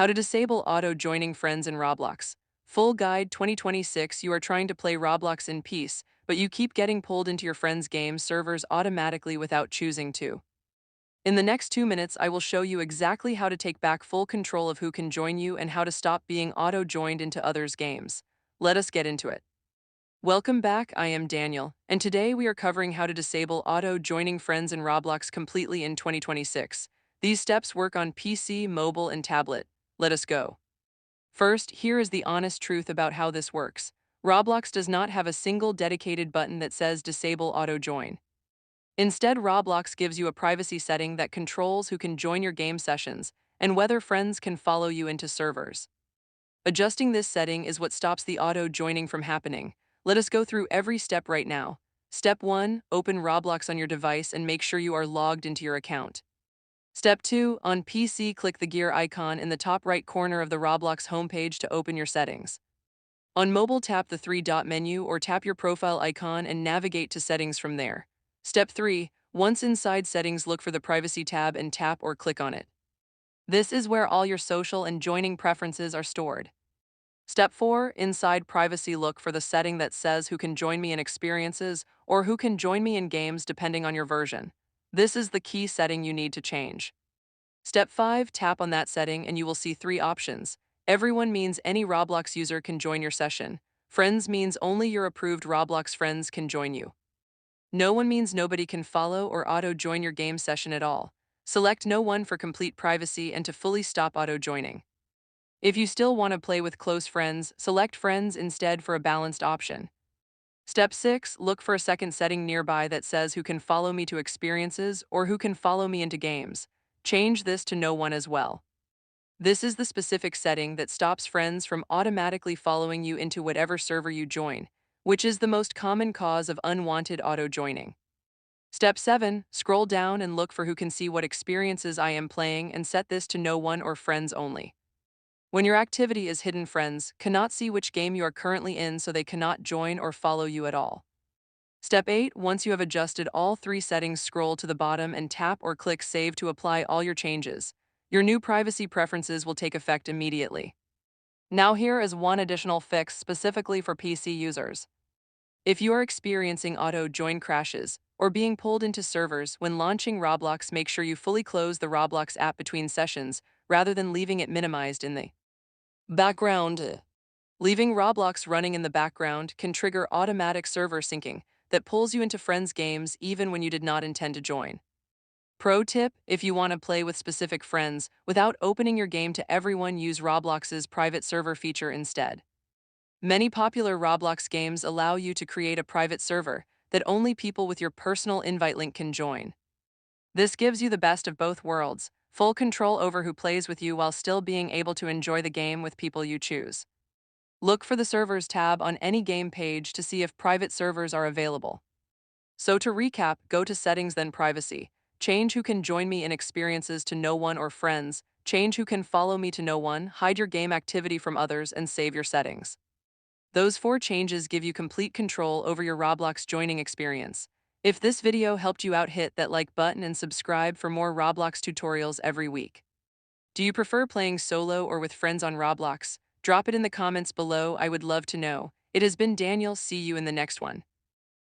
How to disable auto-joining friends in Roblox. Full Guide 2026. You are trying to play Roblox in peace, but you keep getting pulled into your friends' game servers automatically without choosing to. In the next 2 minutes, I will show you exactly how to take back full control of who can join you and how to stop being auto-joined into others' games. Let us get into it. Welcome back, I am Daniel, and today we are covering how to disable auto-joining friends in Roblox completely in 2026. These steps work on PC, mobile, and tablet. Let us go. First, here is the honest truth about how this works. Roblox does not have a single dedicated button that says Disable Auto-Join. Instead, Roblox gives you a privacy setting that controls who can join your game sessions and whether friends can follow you into servers. Adjusting this setting is what stops the auto-joining from happening. Let us go through every step right now. Step 1. Open Roblox on your device and make sure you are logged into your account. Step 2. On PC, click the gear icon in the top right corner of the Roblox homepage to open your settings. On mobile, tap the three-dot menu or tap your profile icon and navigate to settings from there. Step 3. Once inside settings, look for the privacy tab and tap or click on it. This is where all your social and joining preferences are stored. Step 4. Inside privacy, look for the setting that says who can join me in experiences or who can join me in games depending on your version. This is the key setting you need to change. Step 5. Tap on that setting and you will see 3 options. Everyone means any Roblox user can join your session. Friends means only your approved Roblox friends can join you. No one means nobody can follow or auto-join your game session at all. Select no one for complete privacy and to fully stop auto-joining. If you still want to play with close friends, select friends instead for a balanced option. Step 6. Look for a second setting nearby that says who can follow me to experiences or who can follow me into games. Change this to no one as well. This is the specific setting that stops friends from automatically following you into whatever server you join, which is the most common cause of unwanted auto-joining. Step 7. Scroll down and look for who can see what experiences I am playing and set this to no one or friends only. When your activity is hidden, friends cannot see which game you are currently in, so they cannot join or follow you at all. Step 8. Once you have adjusted all 3 settings, scroll to the bottom and tap or click Save to apply all your changes. Your new privacy preferences will take effect immediately. Now here is one additional fix specifically for PC users. If you are experiencing auto-join crashes or being pulled into servers when launching Roblox, make sure you fully close the Roblox app between sessions rather than leaving it minimized in the background. Leaving Roblox running in the background can trigger automatic server syncing that pulls you into friends' games even when you did not intend to join. Pro tip: if you want to play with specific friends without opening your game to everyone, use Roblox's private server feature instead. Many popular Roblox games allow you to create a private server that only people with your personal invite link can join. This gives you the best of both worlds, full control over who plays with you while still being able to enjoy the game with people you choose. Look for the Servers tab on any game page to see if private servers are available. So to recap, go to Settings, then Privacy. Change who can join me in experiences to no one or friends. Change who can follow me to no one. Hide your game activity from others and save your settings. Those 4 changes give you complete control over your Roblox joining experience. If this video helped you out, hit that like button and subscribe for more Roblox tutorials every week. Do you prefer playing solo or with friends on Roblox? Drop it in the comments below, I would love to know. It has been Daniel, see you in the next one.